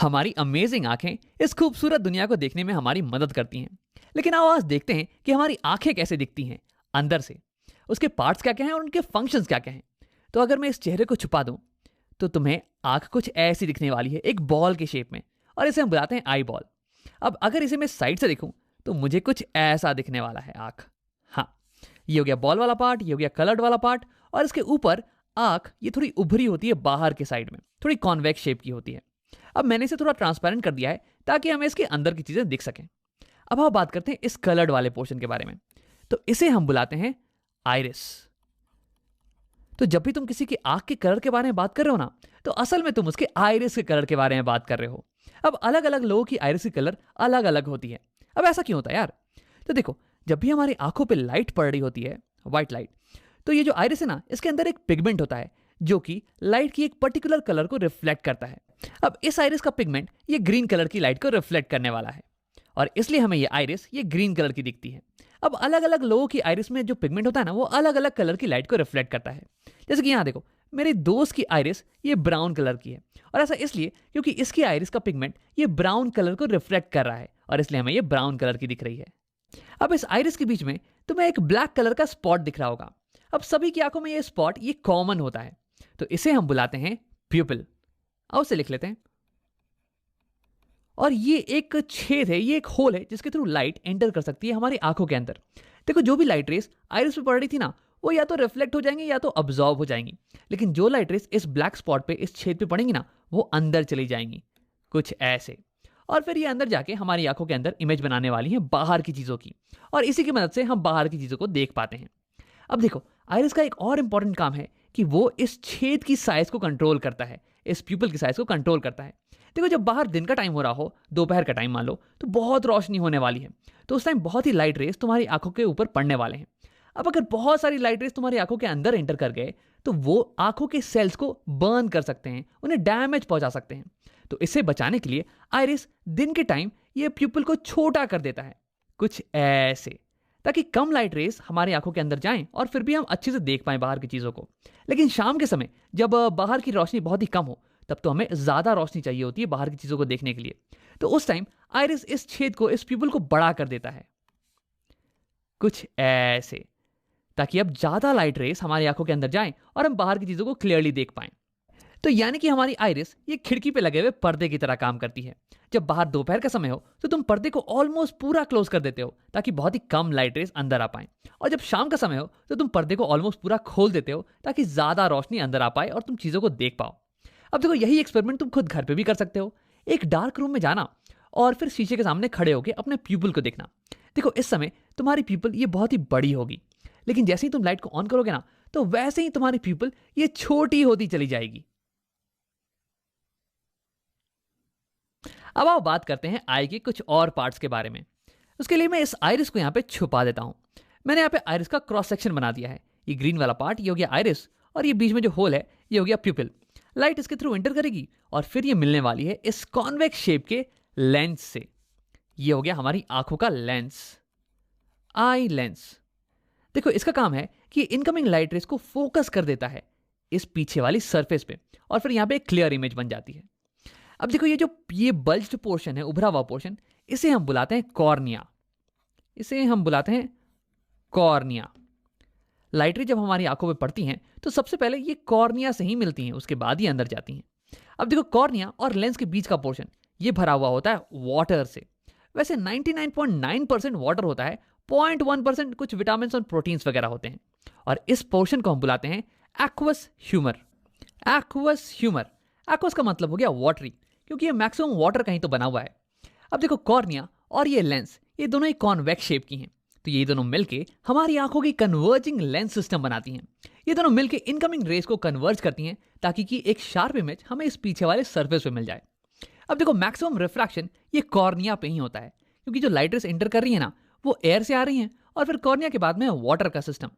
हमारी अमेजिंग आंखें इस खूबसूरत दुनिया को देखने में हमारी मदद करती हैं। लेकिन आओ आज देखते हैं कि हमारी आंखें कैसे दिखती हैं अंदर से, उसके पार्ट्स क्या क्या हैं और उनके फंक्शंस क्या क्या हैं। तो अगर मैं इस चेहरे को छुपा दूं तो तुम्हें आंख कुछ ऐसी दिखने वाली है, एक बॉल के शेप में, और इसे हम बुलाते हैं आई बॉल। अब अगर इसे मैं साइड से देखूं तो मुझे कुछ ऐसा दिखने वाला है आंख। हाँ, ये हो गया बॉल वाला पार्ट, ये हो गया कलर्ड वाला पार्ट, और इसके ऊपर आंख ये थोड़ी उभरी होती है बाहर के साइड में, थोड़ी कॉन्वेक्स शेप की होती है। अब मैंने इसे थोड़ा ट्रांसपेरेंट कर दिया है ताकि हमें इसके अंदर की चीजें दिख सकें। अब हम बात करते हैं इस कलर्ड वाले पोर्शन के बारे में। तो इसे हम बुलाते हैं आइरिस। तो जब भी तुम किसी की आंख के कलर के बारे में बात कर रहे हो ना, तो असल में तुम उसके आइरिस के कलर के बारे में बात कर रहे हो। अब अलग अलग लोगों की आइरिस की कलर अलग अलग होती है। अब ऐसा क्यों होता है यार? तो देखो, जब भी हमारी आंखों पे लाइट पड़ रही होती है, व्हाइट लाइट, तो ये जो आइरिस है ना, इसके अंदर एक पिगमेंट होता है जो कि लाइट की एक पर्टिकुलर कलर को रिफ्लेक्ट करता है। अब इस आइरिस का पिगमेंट ये ग्रीन कलर की लाइट को रिफ्लेक्ट करने वाला है, और इसलिए हमें ये आइरिस ये ग्रीन कलर की दिखती है। अब अलग अलग लोगों की आइरिस में जो पिगमेंट होता है ना, वो अलग अलग कलर की लाइट को रिफ्लेक्ट करता है। जैसे कि यहाँ देखो, मेरे दोस्त की आइरिस ये ब्राउन कलर की है, और ऐसा इसलिए क्योंकि इसकी आइरिस का पिगमेंट ये ब्राउन कलर को रिफ्लेक्ट कर रहा है, और इसलिए हमें ये ब्राउन कलर की दिख रही है। अब इस आइरिस के बीच में तुम्हें एक ब्लैक कलर का स्पॉट दिख रहा होगा। अब सभी की आंखों में ये स्पॉट ये कॉमन होता है, तो इसे हम बुलाते हैं प्यूपिल। आओ उसे लिख लेते हैं। और ये एक छेद है, ये एक होल है जिसके थ्रू लाइट एंटर कर सकती है हमारी आंखों के अंदर। देखो, जो भी लाइट रेस आइरिस पे पड़ रही थी ना, वो या तो रिफ्लेक्ट हो जाएंगी या तो अब्जॉर्ब हो जाएंगी। लेकिन जो लाइट रेस इस ब्लैक स्पॉट पे, इस छेद पे पड़ेंगी ना, वो अंदर चली जाएंगी, कुछ ऐसे। और फिर ये अंदर जाके हमारी आंखों के अंदर इमेज बनाने वाली है बाहर की चीजों की, और इसी की मदद से हम बाहर की चीजों को देख पाते हैं। अब देखो, आइरिस का एक और इंपॉर्टेंट काम है कि वो इस छेद की साइज को कंट्रोल करता है, इस प्यूपिल की साइज को कंट्रोल करता है। देखो, जब बाहर दिन का टाइम हो रहा हो, दोपहर का टाइम मान लो, तो बहुत रोशनी होने वाली है, तो उस टाइम बहुत ही लाइट रेस तुम्हारी आंखों के ऊपर पड़ने वाले हैं। अब अगर बहुत सारी लाइट रेस तुम्हारी आंखों के अंदर एंटर कर गए, तो वो आंखों के सेल्स को बर्न कर सकते हैं, उन्हें डैमेज पहुंचा सकते हैं। तो इससे बचाने के लिए आइरिस दिन के टाइम ये प्यूपिल को छोटा कर देता है, कुछ ऐसे, ताकि कम लाइट रेस हमारी आंखों के अंदर जाएं और फिर भी हम अच्छे से देख पाएं बाहर की चीजों को। लेकिन शाम के समय जब बाहर की रोशनी बहुत ही कम हो, तब तो हमें ज्यादा रोशनी चाहिए होती है बाहर की चीजों को देखने के लिए। तो उस टाइम आइरिस इस छेद को, इस प्यूपिल को बड़ा कर देता है, कुछ ऐसे, ताकि अब ज्यादा लाइट रेस हमारी आंखों के अंदर जाएं और हम बाहर की चीजों को क्लियरली देख पाएं। तो यानी कि हमारी आइरिस ये खिड़की पे लगे हुए पर्दे की तरह काम करती है। जब बाहर दोपहर का समय हो तो तुम पर्दे को ऑलमोस्ट पूरा क्लोज कर देते हो ताकि बहुत ही कम लाइट रेस अंदर आ पाए, और जब शाम का समय हो तो तुम पर्दे को ऑलमोस्ट पूरा खोल देते हो ताकि ज्यादा रोशनी अंदर आ पाए और तुम चीजों को देख पाओ। अब देखो, यही एक्सपेरिमेंट तुम खुद घर पे भी कर सकते हो। एक डार्क रूम में जाना और फिर शीशे के सामने खड़े होकर अपने प्यूपिल को देखना। देखो, इस समय तुम्हारी प्यूपिल ये बहुत ही बड़ी होगी, लेकिन जैसे ही तुम लाइट को ऑन करोगे ना, तो वैसे ही तुम्हारी प्यूपिल ये छोटी होती चली जाएगी। अब आओ बात करते हैं आई के कुछ और पार्ट्स के बारे में। उसके लिए मैं इस आइरिस को यहाँ पे छुपा देता हूँ। मैंने यहाँ पे आइरिस का क्रॉस सेक्शन बना दिया है। ये ग्रीन वाला पार्ट ये हो गया आइरिस, और ये बीच में जो होल है ये हो गया प्यूपिल। लाइट इसके थ्रू एंटर करेगी और फिर ये मिलने वाली है इस कॉन्वेक्स शेप के लेंस से। ये हो गया हमारी आंखों का लेंस, आई लेंस। देखो, इसका काम है कि इनकमिंग लाइट रेस को फोकस कर देता है इस पीछे वाली सरफेस पे, और फिर यहाँ पे एक क्लियर इमेज बन जाती है। अब देखो, ये बल्ज्ड पोर्शन है, उभरा हुआ पोर्शन, इसे हम बुलाते हैं कॉर्निया। इसे हम बुलाते हैं कॉर्निया। लाइट रे जब हमारी आंखों पे पड़ती हैं तो सबसे पहले ये कॉर्निया से ही मिलती हैं, उसके बाद ही अंदर जाती हैं। अब देखो, कॉर्निया और लेंस के बीच का पोर्शन ये भरा हुआ होता है वाटर से। वैसे 99.9% वाटर होता है, 0.1% कुछ विटामिन और प्रोटीन्स वगैरह होते हैं, और इस पोर्शन को हम बुलाते हैं aqueous humour. Aqueous humour, aqueous का मतलब हो गया वाटरी, क्योंकि ये मैक्सिमम वाटर का ही तो बना हुआ है। अब देखो, कॉर्निया और ये लेंस ये दोनों ही कॉन्वेक्स शेप की हैं, तो ये दोनों मिलके हमारी आंखों की कन्वर्जिंग लेंस सिस्टम बनाती हैं। ये दोनों मिलके इनकमिंग रेस को कन्वर्ज करती हैं ताकि कि एक शार्प इमेज हमें इस पीछे वाले सरफेस पे मिल जाए। अब देखो, मैक्सिमम रिफ्रैक्शन ये कॉर्निया पे ही होता है, क्योंकि जो लाइट रेस एंटर कर रही है ना, वो एयर से आ रही हैं, और फिर कॉर्निया के बाद में वाटर का सिस्टम।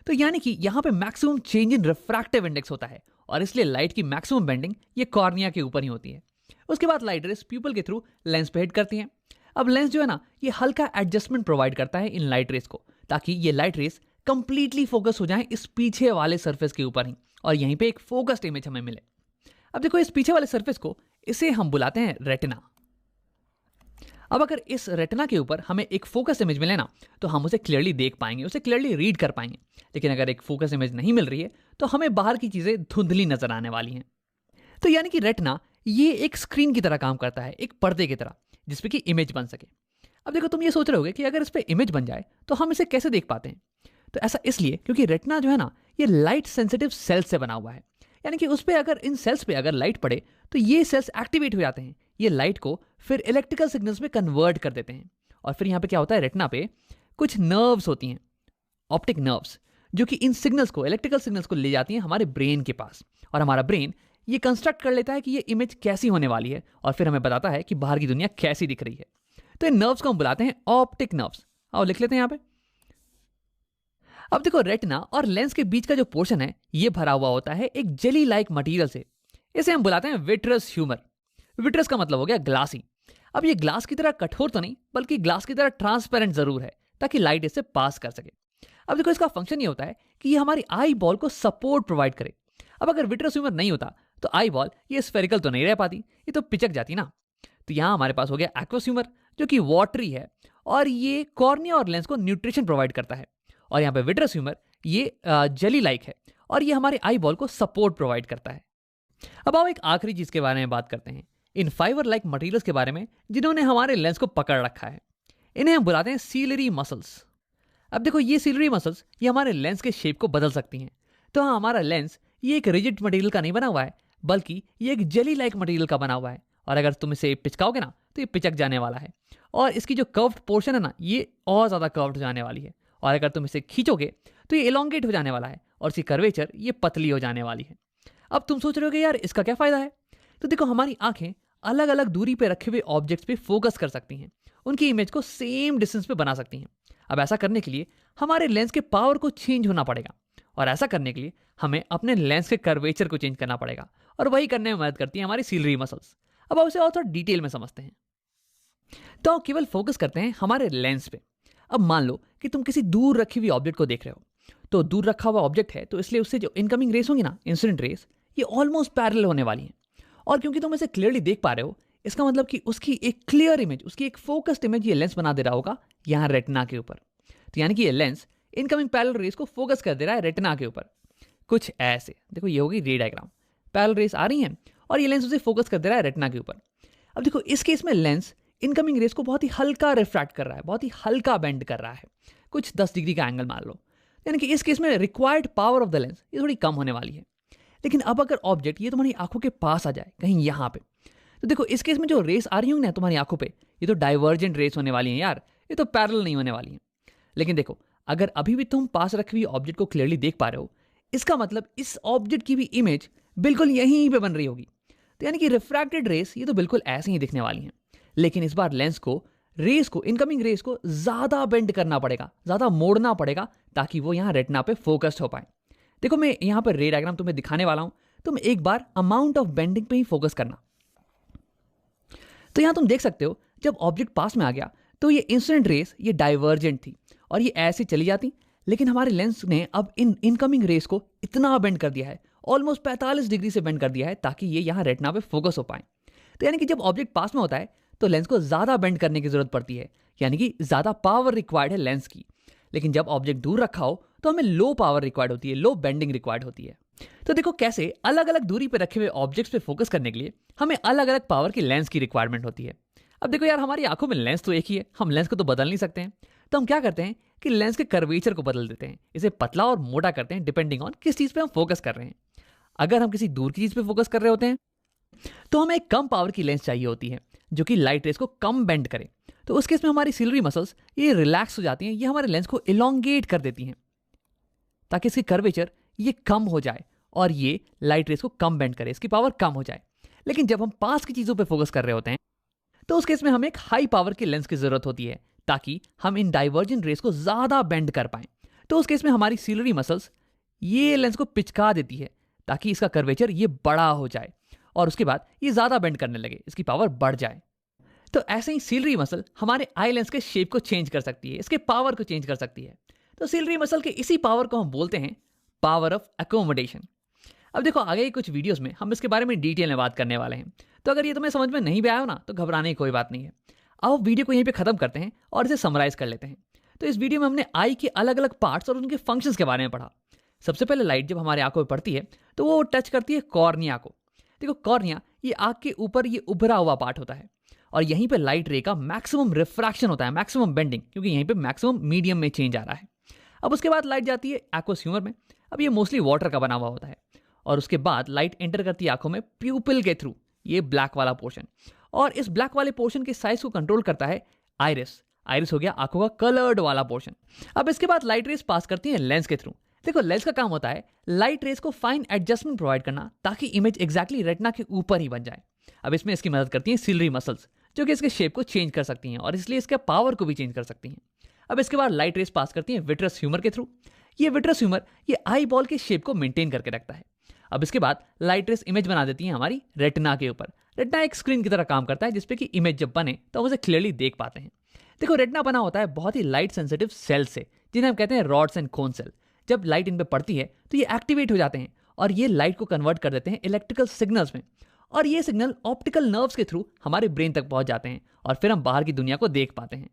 तो यानी कि यहाँ पे maximum change in refractive index होता है, और इसलिए लाइट की मैक्सिमम बेंडिंग ये कॉर्निया के ऊपर ही होती है। उसके बाद लाइट रेस प्यूपिल के थ्रू लेंस पे हिट करती हैं। अब लेंस जो है ना, ये हल्का एडजस्टमेंट प्रोवाइड करता है इन लाइट रेस को, ताकि ये लाइट रेस कंप्लीटली फोकस हो जाए इस पीछे वाले सरफेस के ऊपर ही, और यहीं पे एक फोकस्ड इमेज हमें मिले। अब देखो, इस पीछे वाले सरफेस को इसे हम बुलाते हैं रेटिना। अब अगर इस रेटिना के ऊपर हमें एक फोकस इमेज मिले ना, तो हम उसे क्लियरली देख पाएंगे, उसे क्लियरली रीड कर पाएंगे। लेकिन अगर एक फोकस इमेज नहीं मिल रही है तो हमें बाहर की चीजें धुंधली नजर आने वाली हैं। तो यानी कि रेटिना ये एक स्क्रीन की तरह काम करता है, एक पर्दे की तरह, जिसपे कि इमेज बन सके। अब देखो, तुम ये सोच रहे होगे कि अगर इस पे इमेज बन जाए तो हम इसे कैसे देख पाते हैं। तो ऐसा इसलिए क्योंकि रेटिना जो है ना, ये लाइट सेंसिटिव सेल्स से बना हुआ है। यानी कि उस पे अगर इन सेल्स पे अगर लाइट पड़े तो ये सेल्स एक्टिवेट हो जाते हैं, ये लाइट को फिर इलेक्ट्रिकल सिग्नल्स में कन्वर्ट कर देते हैं। और फिर यहाँ पे क्या होता है, रेटिना पे कुछ नर्व्स होती हैं, ऑप्टिक नर्व्स, जो कि इन सिग्नल्स को, इलेक्ट्रिकल सिग्नल्स को ले जाती हैं हमारे ब्रेन के पास। और हमारा ब्रेन ये कंस्ट्रक्ट कर लेता है कि ये इमेज कैसी होने वाली है, और फिर हमें बताता है कि बाहर की दुनिया कैसी दिख रही है। तो इन नर्व्स को हम बुलाते हैं ऑप्टिक नर्व्स। आओ लिख लेते हैं यहाँ पे। अब देखो, रेटिना और लेंस के बीच का जो पोर्शन है ये भरा हुआ होता है एक जेली लाइक मटेरियल से। इसे हम बुलाते हैं विट्रस ह्यूमर। विट्रस का मतलब हो गया ग्लासी। अब ये ग्लास की तरह कठोर तो नहीं, बल्कि ग्लास की तरह ट्रांसपेरेंट जरूर है, ताकि लाइट इससे पास कर सके। अब देखो, इसका फंक्शन ये होता है कि ये हमारी आई बॉल को सपोर्ट प्रोवाइड करे। अब अगर विट्रस ह्यूमर नहीं होता तो आई बॉल ये स्फेरिकल तो नहीं रह पाती, ये तो पिचक जाती ना। तो यहां हमारे पास हो गया एक्वस ह्यूमर, जो कि वाटरी है, और ये कॉर्निया और लेंस को न्यूट्रिशन प्रोवाइड करता है। और यहाँ पे विट्रस ह्यूमर ये जेली लाइक है, और ये हमारे आई बॉल को सपोर्ट प्रोवाइड करता है। अब आओ एक आखिरी चीज के बारे में बात करते हैं, इन फाइबर लाइक मटेरियल्स के बारे में जिन्होंने हमारे लेंस को पकड़ रखा है। इन्हें हम बुलाते हैं सीलरी मसल्स। अब देखो, ये सीलरी मसल्स ये हमारे लेंस के शेप को बदल सकती हैं। तो हाँ, हमारा लेंस ये एक रिजिड मटेरियल का नहीं बना हुआ है, बल्कि ये एक जेली लाइक मटेरियल का बना हुआ है। और अगर तुम इसे पिचकाओगे ना तो ये पिचक जाने वाला है, और इसकी जो कर्व्ड पोर्शन है ना, ये और ज्यादा कर्व्ड हो जाने वाली है। और अगर तुम इसे खींचोगे तो ये इलोंगेट हो जाने वाला है, और इसकी कर्वेचर ये पतली हो जाने वाली है। अब तुम सोच रहे हो यार इसका क्या फायदा है। तो देखो, हमारी आंखें अलग अलग दूरी पे रखे हुए ऑब्जेक्ट्स पे फोकस कर सकती हैं, उनकी इमेज को सेम डिस्टेंस पे बना सकती हैं। अब ऐसा करने के लिए हमारे लेंस के पावर को चेंज होना पड़ेगा, और ऐसा करने के लिए हमें अपने लेंस के कर्वेचर को चेंज करना पड़ेगा, और वही करने में मदद करती है हमारी सीलरी मसल्स। अब उसे और थोड़ा डिटेल में समझते हैं। तो केवल फोकस करते हैं हमारे लेंस पे। अब मान लो कि तुम किसी दूर रखी हुई ऑब्जेक्ट को देख रहे हो। तो दूर रखा हुआ ऑब्जेक्ट है, तो इसलिए उससे जो इनकमिंग रेस होंगी ना, इंसिडेंट रेस, ये ऑलमोस्ट पैरेलल होने वाली हैं। और क्योंकि तुम इसे क्लियरली देख पा रहे हो, इसका मतलब कि उसकी एक क्लियर इमेज, उसकी एक फोकस्ड इमेज ये लेंस बना दे रहा होगा यहाँ रेटिना के ऊपर। तो यानी कि ये लेंस इनकमिंग पैरेलल रेस को फोकस कर दे रहा है रेटिना के ऊपर, कुछ ऐसे। देखो, ये होगी रे डायग्राम, पैरेलल रेस आ रही हैं और ये लेंस उसे फोकस कर दे रहा है रेटिना के ऊपर। अब देखो, इस केस में लेंस इनकमिंग रेस को बहुत ही हल्का रिफ्रैक्ट कर रहा है, बहुत ही हल्का बेंड कर रहा है, कुछ 10 डिग्री का एंगल मान लो। यानी कि इस केस में required power of the lens ये थोड़ी कम होने वाली है। लेकिन अब अगर ऑब्जेक्ट ये तुम्हारी आंखों के पास आ जाए, कहीं यहाँ पे, तो देखो इस केस में जो रेस आ रही होंगी ना तुम्हारी आंखों पे, ये तो डाइवर्जेंट रेस होने वाली हैं यार, ये तो पैरेलल नहीं होने वाली हैं। लेकिन देखो, अगर अभी भी तुम पास रखी हुई ऑब्जेक्ट को क्लियरली देख पा रहे हो, इसका मतलब इस ऑब्जेक्ट की भी इमेज बिल्कुल यहीं पे बन रही होगी। तो यानी कि रिफ्रैक्टेड रेस ये तो बिल्कुल ऐसे ही दिखने वाली हैं। लेकिन इस बार लेंस को, रेस को, इनकमिंग रेस को ज्यादा बेंड करना पड़ेगा, ज्यादा मोड़ना पड़ेगा, ताकि वो यहाँ रेटिना पे फोकस्ड हो पाए। देखो, मैं यहाँ पर रे डायग्राम तुम्हें दिखाने वाला हूं, तुम एक बार अमाउंट ऑफ बेंडिंग पे ही फोकस करना। तो यहां तुम देख सकते हो, जब ऑब्जेक्ट पास में आ गया तो ये इंसिडेंट रेस ये डाइवर्जेंट थी और ये ऐसे चली जाती। लेकिन हमारे लेंस ने अब इन इनकमिंग रेस को इतना बेंड कर दिया है, ऑलमोस्ट 45 डिग्री से बेंड कर दिया है, ताकि ये यहाँ रेटिना पे फोकस हो पाए। तो यानी कि जब ऑब्जेक्ट पास में होता है तो लेंस को ज्यादा बेंड करने की जरूरत पड़ती है, यानी कि ज्यादा पावर रिक्वायर्ड है लेंस की। लेकिन जब ऑब्जेक्ट दूर रखा हो तो हमें लो पावर रिक्वायर्ड होती है, लो बेंडिंग रिक्वायर्ड होती है। तो देखो कैसे अलग अलग दूरी पे रखे हुए ऑब्जेक्ट्स पे फोकस करने के लिए हमें अलग अलग पावर की लेंस की रिक्वायरमेंट होती है। अब देखो यार, हमारी आंखों में लेंस तो एक ही है, हम लेंस को तो बदल नहीं सकते हैं। तो हम क्या करते हैं कि लेंस के कर्वेचर को बदल देते हैं, इसे पतला और मोटा करते हैं डिपेंडिंग ऑन किस चीज पे हम फोकस कर रहे हैं। अगर हम किसी दूर की चीज पे फोकस कर रहे होते हैं तो हमें एक कम पावर की लेंस चाहिए होती है, जो कि लाइट रेस को कम बेंड करे। तो उस केस में हमारी सिलरी मसल्स ये रिलैक्स हो जाती हैं, ये हमारे लेंस को इलोंगेट कर देती हैं, ताकि इसकी कर्वेचर ये कम हो जाए और ये लाइट रेस को कम बेंड करे, इसकी पावर कम हो जाए। लेकिन जब हम पास की चीजों पे फोकस कर रहे होते हैं तो उस केस में हमें एक हाई पावर की लेंस की जरूरत होती है, ताकि हम इन डाइवर्जेंट रेस को ज्यादा बेंड कर पाएं। तो उस केस में हमारी सिलरी मसल्स ये लेंस को पिचका देती है, ताकि इसका कर्वेचर ये बड़ा हो जाए और उसके बाद ये ज्यादा बेंड करने लगे, इसकी पावर बढ़ जाए। तो ऐसे ही सिलरी मसल हमारे आई लेंस के शेप को चेंज कर सकती है, इसके पावर को चेंज कर सकती है। तो सिलरी मसल के इसी पावर को हम बोलते हैं पावर ऑफ एकोमोडेशन। अब देखो, आगे कुछ वीडियोस में हम इसके बारे में डिटेल में बात करने वाले हैं, तो अगर ये तुम्हें समझ में नहीं भी आया हो ना तो घबराने की कोई बात नहीं है। आओ वीडियो को यहीं पे खत्म करते हैं और इसे समराइज कर लेते हैं। तो इस वीडियो में हमने आई के अलग अलग पार्ट्स और उनके फंक्शंस के बारे में पढ़ा। सबसे पहले लाइट जब हमारे आंखों में पड़ती है तो वो टच करती है कॉर्निया को। देखो कॉर्निया ये आंख के ऊपर ये उभरा हुआ पार्ट होता है और यहीं पे लाइट रे का मैक्सिमम रिफ्रैक्शन होता है, मैक्सिमम बेंडिंग, क्योंकि यहीं पे मैक्सिमम मीडियम में चेंज आ रहा है। अब उसके बाद लाइट जाती है एक्वस ह्यूमर में। अब ये मोस्टली वाटर का बना हुआ होता है और उसके बाद लाइट एंटर करती है आंखों में प्यूपिल के थ्रू, ये ब्लैक वाला पोर्शन। और इस ब्लैक वाले पोर्शन के साइज को कंट्रोल करता है आइरिस। आइरिस हो गया आंखों का कलर्ड वाला पोर्शन। अब इसके बाद लाइट रेस पास करती है लेंस के थ्रू। देखो लेंस का काम होता है लाइट रेस को फाइन एडजस्टमेंट प्रोवाइड करना ताकि इमेज एग्जैक्टली रेटिना के ऊपर ही बन जाए। अब इसमें इसकी मदद करती हैं सिलरी मसल्स जो कि इसके शेप को चेंज कर सकती हैं और इसलिए इसके पावर को भी चेंज कर सकती हैं। अब इसके बाद लाइट रेस पास करती हैं विट्रस ह्यूमर के थ्रू। ये विट्रस ह्यूमर ये आई बॉल के शेप को मेंटेन करके रखता है। अब इसके बाद लाइट रेस इमेज बना देती हैं हमारी रेटिना के ऊपर। रेटिना एक स्क्रीन की तरह काम करता है जिसपे कि इमेज जब बने तो हम उसे क्लियरली देख पाते हैं। देखो रेटिना बना होता है बहुत ही लाइट सेंसिटिव सेल से जिन्हें हम कहते हैं रॉड्स एंड कोन सेल। जब लाइट इन पे पड़ती है तो ये एक्टिवेट हो जाते हैं और ये लाइट को कन्वर्ट कर देते हैं इलेक्ट्रिकल सिग्नल्स में और ये सिग्नल ऑप्टिकल नर्व्स के थ्रू हमारे ब्रेन तक पहुंच जाते हैं और फिर हम बाहर की दुनिया को देख पाते हैं।